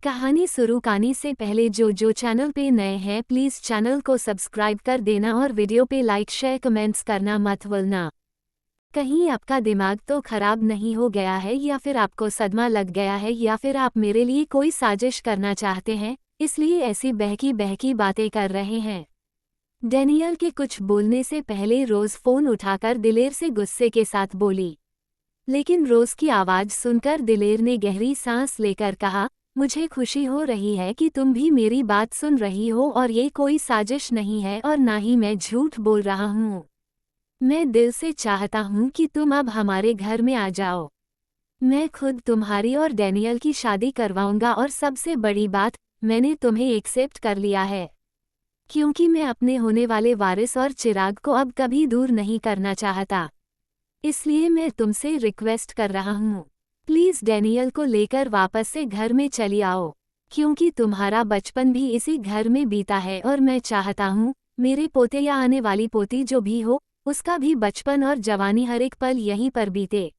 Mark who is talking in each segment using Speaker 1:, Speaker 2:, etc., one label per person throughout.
Speaker 1: कहानी शुरू करने से पहले जो चैनल पे नए हैं प्लीज़ चैनल को सब्सक्राइब कर देना और वीडियो पे लाइक शेयर कमेंट्स करना मत भूलना। कहीं आपका दिमाग तो खराब नहीं हो गया है या फिर आपको सदमा लग गया है या फिर आप मेरे लिए कोई साजिश करना चाहते हैं, इसलिए ऐसी बहकी बहकी बातें कर रहे हैं। डैनियल के कुछ बोलने से पहले रोज़ फ़ोन उठाकर दिलेर से गुस्से के साथ बोली। लेकिन रोज़ की आवाज़ सुनकर दिलेर ने गहरी सांस लेकर कहा, मुझे खुशी हो रही है कि तुम भी मेरी बात सुन रही हो और ये कोई साजिश नहीं है और ना ही मैं झूठ बोल रहा हूँ। मैं दिल से चाहता हूँ कि तुम अब हमारे घर में आ जाओ। मैं खुद तुम्हारी और डैनियल की शादी करवाऊंगा और सबसे बड़ी बात, मैंने तुम्हें एक्सेप्ट कर लिया है। क्योंकि मैं अपने होने वाले वारिस और चिराग को अब कभी दूर नहीं करना चाहता। इसलिए मैं तुमसे रिक्वेस्ट कर रहा हूँ, प्लीज़ डैनियल को लेकर वापस से घर में चली आओ, क्योंकि तुम्हारा बचपन भी इसी घर में बीता है और मैं चाहता हूँ मेरे पोते या आने वाली पोती जो भी हो, उसका भी बचपन और जवानी हर एक पल यहीं पर बीते।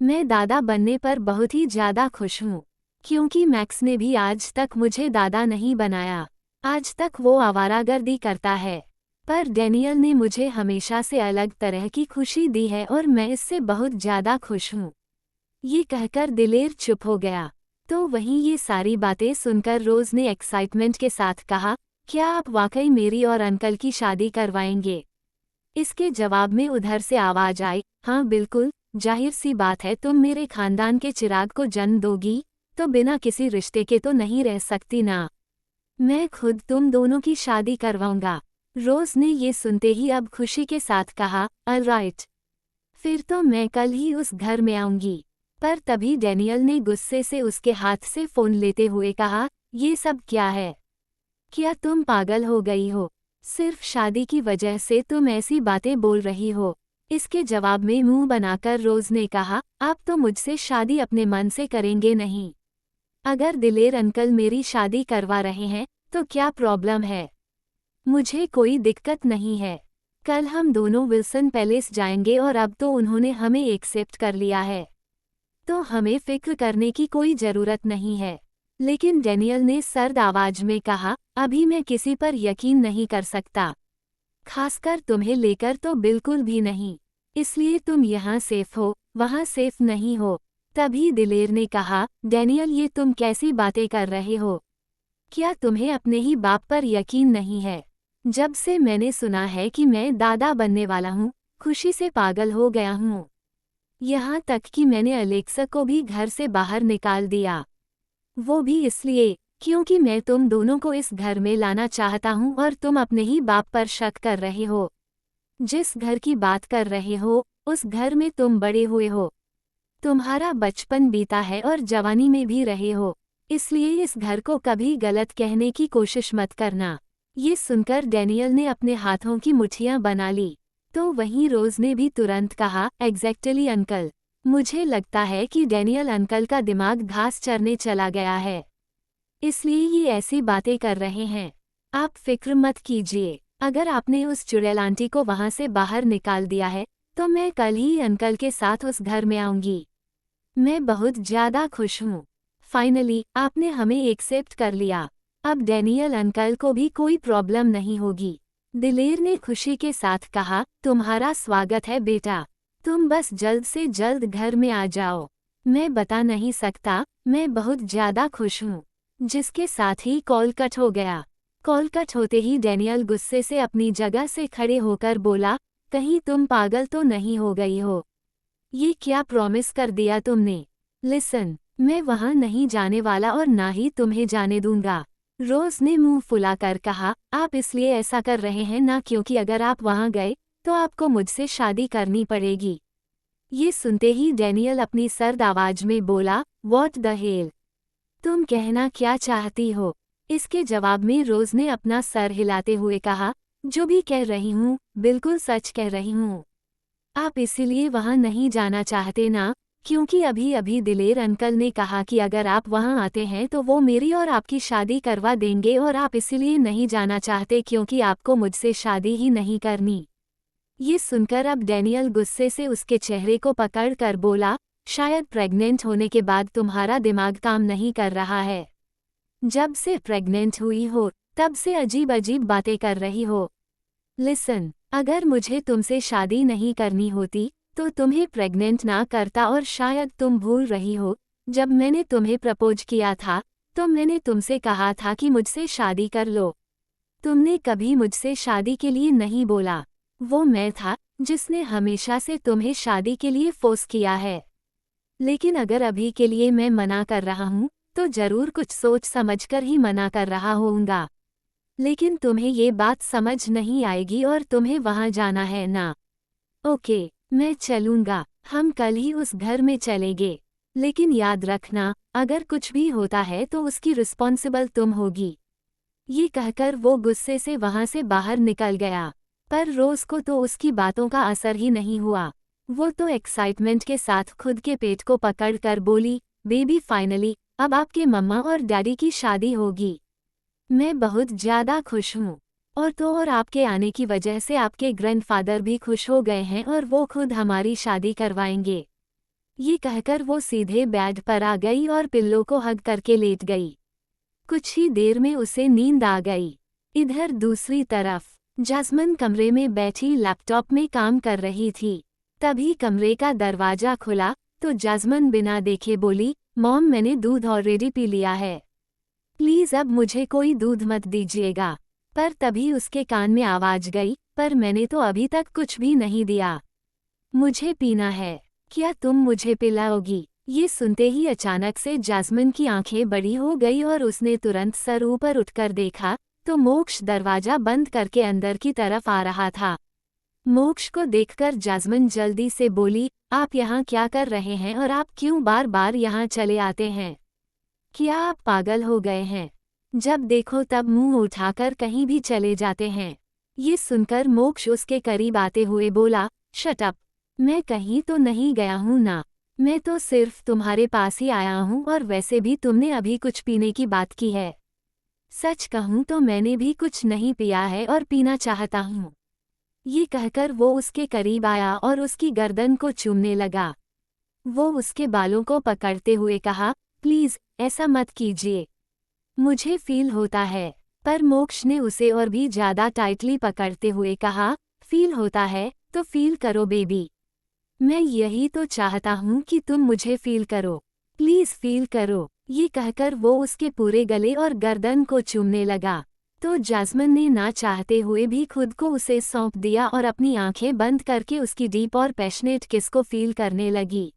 Speaker 1: मैं दादा बनने पर बहुत ही ज़्यादा खुश हूँ, क्योंकि मैक्स ने भी आज तक मुझे दादा नहीं बनाया। आज तक वो आवारागर्दी करता है, पर डैनियल ने मुझे हमेशा से अलग तरह की खुशी दी है और मैं इससे बहुत ज़्यादा खुश हूँ। ये कहकर दिलेर चुप हो गया। तो वहीं ये सारी बातें सुनकर रोज़ ने एक्साइटमेंट के साथ कहा, क्या आप वाकई मेरी और अंकल की शादी करवाएंगे? इसके जवाब में उधर से आवाज़ आई, हाँ बिल्कुल, जाहिर सी बात है तुम मेरे खानदान के चिराग को जन्म दोगी, तो बिना किसी रिश्ते के तो नहीं रह सकती ना। मैं खुद तुम दोनों की शादी करवाऊंगा। रोज़ ने ये सुनते ही अब खुशी के साथ कहा, ऑलराइट, फिर तो मैं कल ही उस घर में आऊंगी। पर तभी डैनियल ने गुस्से से उसके हाथ से फ़ोन लेते हुए कहा, ये सब क्या है? क्या तुम पागल हो गई हो? सिर्फ शादी की वजह से तुम ऐसी बातें बोल रही हो। इसके जवाब में मुंह बनाकर रोज़ ने कहा, आप तो मुझसे शादी अपने मन से करेंगे नहीं। अगर दिलेर अंकल मेरी शादी करवा रहे हैं तो क्या प्रॉब्लम है? मुझे कोई दिक्कत नहीं है। कल हम दोनों विल्सन पैलेस जाएंगे और अब तो उन्होंने हमें एक्सेप्ट कर लिया है, तो हमें फिक्र करने की कोई ज़रूरत नहीं है। लेकिन डैनियल ने सर्द आवाज़ में कहा, अभी मैं किसी पर यकीन नहीं कर सकता, खासकर तुम्हें लेकर तो बिल्कुल भी नहीं। इसलिए तुम यहाँ सेफ हो, वहाँ सेफ नहीं हो। तभी दिलेर ने कहा, डैनियल ये तुम कैसी बातें कर रहे हो? क्या तुम्हें अपने ही बाप पर यकीन नहीं है? जब से मैंने सुना है कि मैं दादा बनने वाला हूँ, खुशी से पागल हो गया हूँ। यहाँ तक कि मैंने अलेक्सा को भी घर से बाहर निकाल दिया। वो भी इसलिए क्योंकि मैं तुम दोनों को इस घर में लाना चाहता हूँ और तुम अपने ही बाप पर शक कर रहे हो। जिस घर की बात कर रहे हो, उस घर में तुम बड़े हुए हो, तुम्हारा बचपन बीता है और जवानी में भी रहे हो। इसलिए इस घर को कभी गलत कहने की कोशिश मत करना। ये सुनकर डैनियल ने अपने हाथों की मुट्ठियां बना ली। तो वहीं रोज़ ने भी तुरंत कहा, एग्जैक्टली अंकल, मुझे लगता है कि डैनियल अंकल का दिमाग घास चरने चला गया है, इसलिए ये ऐसी बातें कर रहे हैं। आप फिक्र मत कीजिए, अगर आपने उस चुड़ैल आंटी को वहाँ से बाहर निकाल दिया है तो मैं कल ही अंकल के साथ उस घर में आऊँगी। मैं बहुत ज़्यादा खुश हूँ। फाइनली आपने हमें एक्सेप्ट कर लिया। अब डैनियल अंकल को भी कोई प्रॉब्लम नहीं होगी। दिलेर ने खुशी के साथ कहा, तुम्हारा स्वागत है बेटा, तुम बस जल्द से जल्द घर में आ जाओ। मैं बता नहीं सकता, मैं बहुत ज़्यादा खुश हूँ। जिसके साथ ही कॉल कट हो गया। कॉल कट होते ही डैनियल गुस्से से अपनी जगह से खड़े होकर बोला, कहीं तुम पागल तो नहीं हो गई हो? ये क्या प्रॉमिस कर दिया तुमने? लिसन, मैं वहाँ नहीं जाने वाला और ना ही तुम्हें जाने दूंगा। रोज़ ने मुंह फुलाकर कहा, आप इसलिए ऐसा कर रहे हैं ना क्योंकि अगर आप वहाँ गए तो आपको मुझसे शादी करनी पड़ेगी। ये सुनते ही डैनियल अपनी सर्द आवाज़ में बोला, व्हाट द हेल, तुम कहना क्या चाहती हो? इसके जवाब में रोज़ ने अपना सर हिलाते हुए कहा, जो भी कह रही हूँ बिल्कुल सच कह रही हूँ। आप इसीलिए वहाँ नहीं जाना चाहते ना क्योंकि अभी अभी दिलेर अंकल ने कहा कि अगर आप वहाँ आते हैं तो वो मेरी और आपकी शादी करवा देंगे और आप इसीलिए नहीं जाना चाहते क्योंकि आपको मुझसे शादी ही नहीं करनी। ये सुनकर अब डैनियल गुस्से से उसके चेहरे को पकड़ कर बोला, शायद प्रेग्नेंट होने के बाद तुम्हारा दिमाग काम नहीं कर रहा है। जब से प्रेग्नेंट हुई हो तब से अजीब अजीब बातें कर रही हो। लिसन, अगर मुझे तुमसे शादी नहीं करनी होती तो तुम्हें प्रेग्नेंट ना करता, और शायद तुम भूल रही हो जब मैंने तुम्हें प्रपोज किया था तो मैंने तुमसे कहा था कि मुझसे शादी कर लो। तुमने कभी मुझसे शादी के लिए नहीं बोला। वो मैं था जिसने हमेशा से तुम्हें शादी के लिए फोर्स किया है। लेकिन अगर अभी के लिए मैं मना कर रहा हूँ तो जरूर कुछ सोच समझकर ही मना कर रहा होऊंगा। लेकिन तुम्हें ये बात समझ नहीं आएगी और तुम्हें वहाँ जाना है ना। ओके, मैं चलूंगा, हम कल ही उस घर में चलेंगे। लेकिन याद रखना, अगर कुछ भी होता है तो उसकी रिस्पॉन्सिबल तुम होगी। ये कहकर वो गुस्से से वहाँ से बाहर निकल गया। पर रोज को तो उसकी बातों का असर ही नहीं हुआ। वो तो एक्साइटमेंट के साथ खुद के पेट को पकड़कर बोली, बेबी फाइनली अब आपके मम्मा और डैडी की शादी होगी। मैं बहुत ज़्यादा खुश हूँ। और आपके आने की वजह से आपके ग्रैंडफादर भी खुश हो गए हैं और वो खुद हमारी शादी करवाएंगे। ये कहकर वो सीधे बेड पर आ गई और पिल्लो को हग करके लेट गई। कुछ ही देर में उसे नींद आ गई। इधर दूसरी तरफ जैस्मिन कमरे में बैठी लैपटॉप में काम कर रही थी। तभी कमरे का दरवाजा खुला तो जैस्मिन बिना देखे बोली, मॉम मैंने दूध ऑलरेडी पी लिया है, प्लीज़ अब मुझे कोई दूध मत दीजिएगा। पर तभी उसके कान में आवाज गई, पर मैंने तो अभी तक कुछ भी नहीं दिया, मुझे पीना है, क्या तुम मुझे पिलाओगी? ये सुनते ही अचानक से जैस्मिन की आंखें बड़ी हो गई और उसने तुरंत सर ऊपर उठकर देखा तो मोक्ष दरवाजा बंद करके अंदर की तरफ आ रहा था। मोक्ष को देखकर जैस्मिन जल्दी से बोली, आप यहाँ क्या कर रहे हैं और आप क्यों बार बार यहाँ चले आते हैं? क्या आप पागल हो गए हैं? जब देखो तब मुंह उठाकर कहीं भी चले जाते हैं। ये सुनकर मोक्ष उसके करीब आते हुए बोला, शट अप, मैं कहीं तो नहीं गया हूँ ना, मैं तो सिर्फ तुम्हारे पास ही आया हूँ और वैसे भी तुमने अभी कुछ पीने की बात की है। सच कहूँ तो मैंने भी कुछ नहीं पिया है और पीना चाहता हूँ। ये कहकर वो उसके करीब आया और उसकी गर्दन को चूमने लगा। वो उसके बालों को पकड़ते हुए कहा, प्लीज़ ऐसा मत कीजिए, मुझे फील होता है। पर मोक्ष ने उसे और भी ज़्यादा टाइटली पकड़ते हुए कहा, फील होता है तो फील करो बेबी, मैं यही तो चाहता हूँ कि तुम मुझे फील करो, प्लीज़ फील करो। ये कहकर वो उसके पूरे गले और गर्दन को चूमने लगा तो जैस्मिन ने ना चाहते हुए भी खुद को उसे सौंप दिया और अपनी आंखें बंद करके उसकी डीप और पैशनेट किस को फील करने लगी।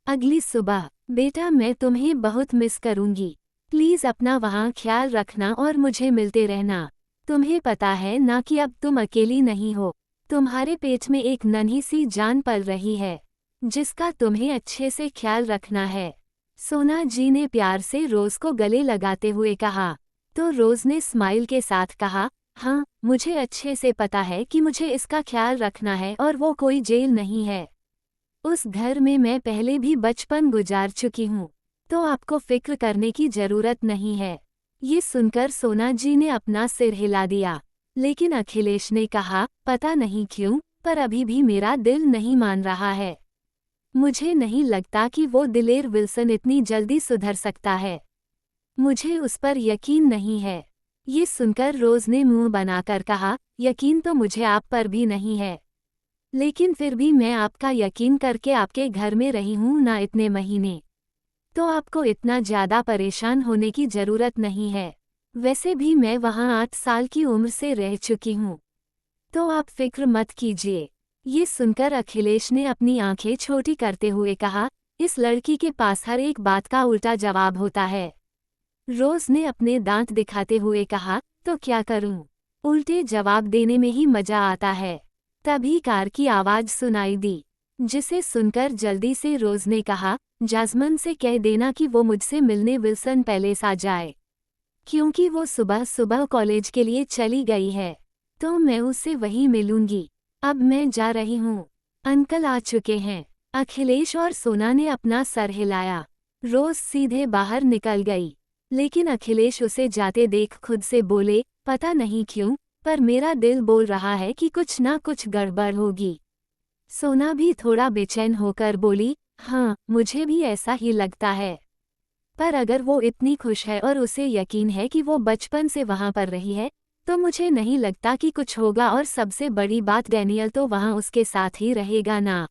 Speaker 1: अगली सुबह, बेटा मैं तुम्हें बहुत मिस करूंगी, प्लीज़ अपना वहाँ ख्याल रखना और मुझे मिलते रहना। तुम्हें पता है ना कि अब तुम अकेली नहीं हो, तुम्हारे पेट में एक नन्ही सी जान पल रही है जिसका तुम्हें अच्छे से ख्याल रखना है। सोना जी ने प्यार से रोज़ को गले लगाते हुए कहा तो रोज़ ने स्माइल के साथ कहा, हाँ मुझे अच्छे से पता है कि मुझे इसका ख्याल रखना है और वो कोई जेल नहीं है। उस घर में मैं पहले भी बचपन गुजार चुकी हूँ, तो आपको फिक्र करने की ज़रूरत नहीं है। ये सुनकर सोना जी ने अपना सिर हिला दिया। लेकिन अखिलेश ने कहा, पता नहीं क्यों पर अभी भी मेरा दिल नहीं मान रहा है। मुझे नहीं लगता कि वो दिलेर विल्सन इतनी जल्दी सुधर सकता है, मुझे उस पर यकीन नहीं है। ये सुनकर रोज़ ने मुंह बनाकर कहा, यकीन तो मुझे आप पर भी नहीं है, लेकिन फिर भी मैं आपका यकीन करके आपके घर में रही हूँ ना इतने महीने, तो आपको इतना ज़्यादा परेशान होने की ज़रूरत नहीं है। वैसे भी मैं वहाँ 8 साल की उम्र से रह चुकी हूँ, तो आप फिक्र मत कीजिए। ये सुनकर अखिलेश ने अपनी आंखें छोटी करते हुए कहा, इस लड़की के पास हर एक बात का उल्टा जवाब होता है। रोज़ ने अपने दांत दिखाते हुए कहा, तो क्या करूं? उल्टे जवाब देने में ही मजा आता है। तभी कार की आवाज़ सुनाई दी, जिसे सुनकर जल्दी से रोज़ ने कहा, जैस्मिन से कह देना कि वो मुझसे मिलने विल्सन पैलेस आ जाए, क्योंकि वो सुबह सुबह कॉलेज के लिए चली गई है, तो मैं उससे वहीं मिलूंगी। अब मैं जा रही हूँ, अंकल आ चुके हैं। अखिलेश और सोना ने अपना सर हिलाया। रोज़ सीधे बाहर निकल गई, लेकिन अखिलेश उसे जाते देख खुद से बोले, पता नहीं क्यों पर मेरा दिल बोल रहा है कि कुछ ना कुछ गड़बड़ होगी। सोना भी थोड़ा बेचैन होकर बोली, हाँ मुझे भी ऐसा ही लगता है। पर अगर वो इतनी खुश है और उसे यकीन है कि वो बचपन से वहाँ पर रही है, तो मुझे नहीं लगता कि कुछ होगा, और सबसे बड़ी बात डैनियल तो वहाँ उसके साथ ही रहेगा ना।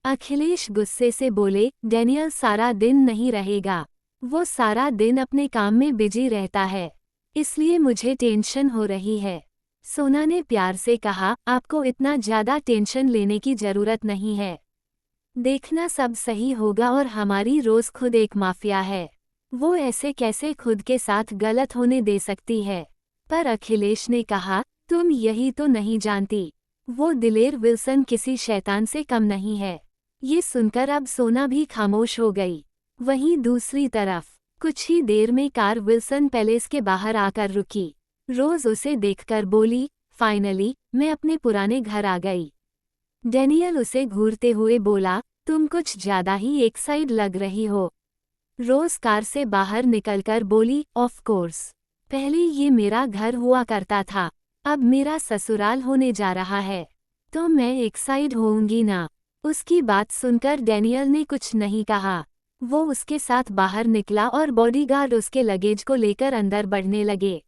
Speaker 1: अखिलेश गुस्से से बोले, डैनियल सारा दिन नहीं रहेगा। वो सारा दिन अपने काम में बिजी रहता है, इसलिए मुझे टेंशन हो रही है। सोना ने प्यार से कहा, आपको इतना ज्यादा टेंशन लेने की जरूरत नहीं है। देखना सब सही होगा, और हमारी रोज खुद एक माफिया है। वो ऐसे कैसे खुद के साथ गलत होने दे सकती है। पर अखिलेश ने कहा, तुम यही तो नहीं जानती, वो दिलेर विल्सन किसी शैतान से कम नहीं है। ये सुनकर अब सोना भी खामोश हो गई। वहीं दूसरी तरफ कुछ ही देर में कार विल्सन पैलेस के बाहर आकर रुकी। रोज उसे देखकर बोली, फाइनली मैं अपने पुराने घर आ गई। डैनियल उसे घूरते हुए बोला, तुम कुछ ज्यादा ही एक्साइट लग रही हो। रोज कार से बाहर निकलकर बोली, ऑफ कोर्स, पहले ये मेरा घर हुआ करता था, अब मेरा ससुराल होने जा रहा है, तो मैं एक्साइट होऊंगी ना। उसकी बात सुनकर डैनियल ने कुछ नहीं कहा। वो उसके साथ बाहर निकला और बॉडीगार्ड उसके लगेज को लेकर अंदर बढ़ने लगे।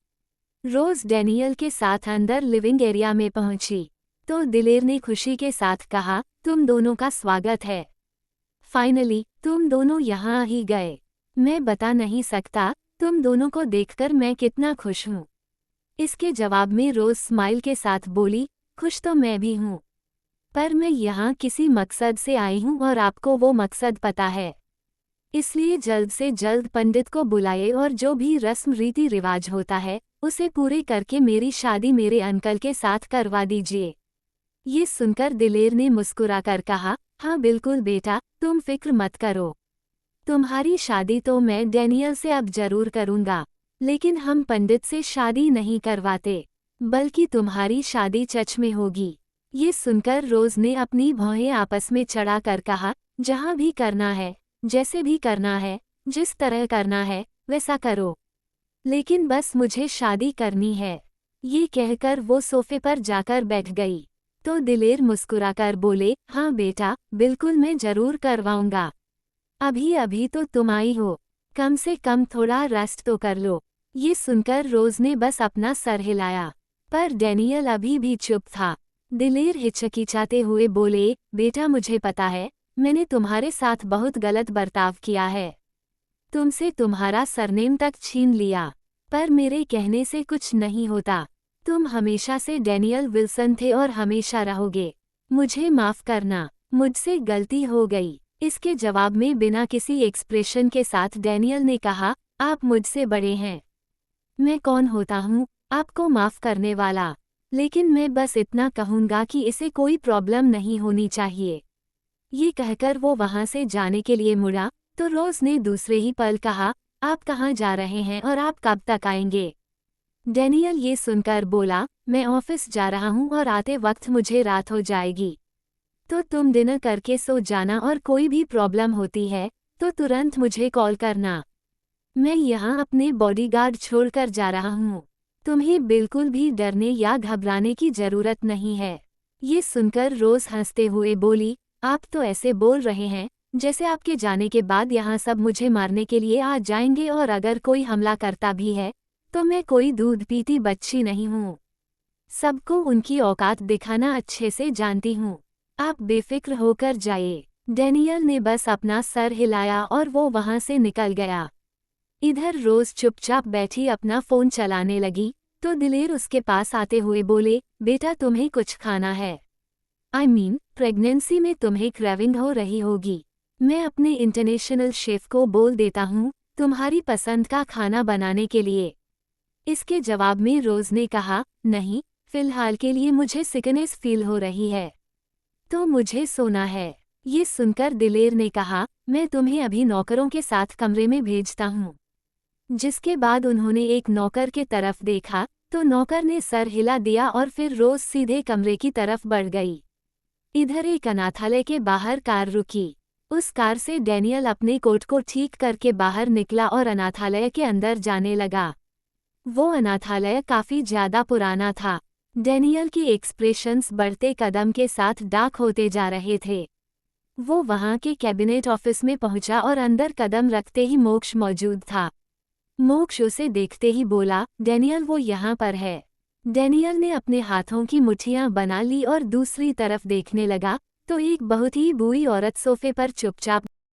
Speaker 1: रोज डैनियल के साथ अंदर लिविंग एरिया में पहुंची तो दिलेर ने खुशी के साथ कहा, तुम दोनों का स्वागत है। फाइनली तुम दोनों यहाँ आ ही गए। मैं बता नहीं सकता तुम दोनों को देखकर मैं कितना खुश हूँ। इसके जवाब में रोज स्माइल के साथ बोली, खुश तो मैं भी हूँ, पर मैं यहाँ किसी मकसद से आई हूँ और आपको वो मकसद पता है। इसलिए जल्द से जल्द पंडित को बुलाए और जो भी रस्म रीति रिवाज होता है उसे पूरे करके मेरी शादी मेरे अंकल के साथ करवा दीजिए। ये सुनकर दिलेर ने मुस्कुराकर कहा, हाँ बिल्कुल बेटा, तुम फिक्र मत करो। तुम्हारी शादी तो मैं डैनियल से अब जरूर करूँगा, लेकिन हम पंडित से शादी नहीं करवाते, बल्कि तुम्हारी शादी चर्च में होगी। ये सुनकर रोज ने अपनी भौहें आपस में चढ़ाकर कहा, जहाँ भी करना है, जैसे भी करना है, जिस तरह करना है वैसा करो, लेकिन बस मुझे शादी करनी है। ये कहकर वो सोफे पर जाकर बैठ गई तो दिलेर मुस्कुराकर बोले, हाँ बेटा, बिल्कुल मैं जरूर करवाऊंगा। अभी अभी तो तुम आई हो, कम से कम थोड़ा रेस्ट तो कर लो। ये सुनकर रोज ने बस अपना सर हिलाया, पर डैनियल अभी भी चुप था। दिलेर हिचकिचाते हुए बोले, बेटा मुझे पता है मैंने तुम्हारे साथ बहुत गलत बर्ताव किया है, तुमसे तुम्हारा सरनेम तक छीन लिया, पर मेरे कहने से कुछ नहीं होता। तुम हमेशा से डैनियल विल्सन थे और हमेशा रहोगे। मुझे माफ करना, मुझसे गलती हो गई। इसके जवाब में बिना किसी एक्सप्रेशन के साथ डैनियल ने कहा, आप मुझसे बड़े हैं, मैं कौन होता हूँ आपको माफ करने वाला, लेकिन मैं बस इतना कहूँगा कि इसे कोई प्रॉब्लम नहीं होनी चाहिए। ये कहकर वो वहाँ से जाने के लिए मुड़ा तो रोज ने दूसरे ही पल कहा, आप कहाँ जा रहे हैं और आप कब तक आएंगे? डैनियल ये सुनकर बोला, मैं ऑफिस जा रहा हूँ और आते वक्त मुझे रात हो जाएगी, तो तुम डिनर करके सो जाना, और कोई भी प्रॉब्लम होती है तो तुरंत मुझे कॉल करना। मैं यहाँ अपने बॉडीगार्ड छोड़कर जा रहा हूँ, तुम्हें बिल्कुल भी डरने या घबराने की जरूरत नहीं है। ये सुनकर रोज हंसते हुए बोली, आप तो ऐसे बोल रहे हैं जैसे आपके जाने के बाद यहाँ सब मुझे मारने के लिए आ जाएंगे, और अगर कोई हमला करता भी है तो मैं कोई दूध पीती बच्ची नहीं हूँ, सबको उनकी औकात दिखाना अच्छे से जानती हूँ। आप बेफिक्र होकर जाइए। डैनियल ने बस अपना सर हिलाया और वो वहाँ से निकल गया। इधर रोज चुपचाप बैठी अपना फ़ोन चलाने लगी तो दिलेर उसके पास आते हुए बोले, बेटा तुम्हें कुछ खाना है? प्रेगनेंसी में तुम्हें क्रेविंग हो रही होगी। मैं अपने इंटरनेशनल शेफ को बोल देता हूँ तुम्हारी पसंद का खाना बनाने के लिए। इसके जवाब में रोज ने कहा, नहीं, फिलहाल के लिए मुझे सिकनेस फील हो रही है, तो मुझे सोना है। ये सुनकर दिलेर ने कहा, मैं तुम्हें अभी नौकरों के साथ कमरे में भेजता हूँ। जिसके बाद उन्होंने एक नौकर के तरफ देखा तो नौकर ने सर हिला दिया और फिर रोज सीधे कमरे की तरफ बढ़ गई। इधर एक अनाथालय के बाहर कार रुकी। उस कार से डैनियल अपने कोट को ठीक करके बाहर निकला और अनाथालय के अंदर जाने लगा। वो अनाथालय काफी ज्यादा पुराना था। डैनियल की एक्सप्रेशंस बढ़ते कदम के साथ डार्क होते जा रहे थे। वो वहां के कैबिनेट ऑफिस में पहुंचा और अंदर कदम रखते ही मोक्ष मौजूद था। मोक्ष उसे देखते ही बोला, डैनियल वो यहाँ पर है। डैनियल ने अपने हाथों की मुट्ठियां बना ली और दूसरी तरफ देखने लगा तो एक बहुत ही बुरी औरत सोफे पर चुपचाप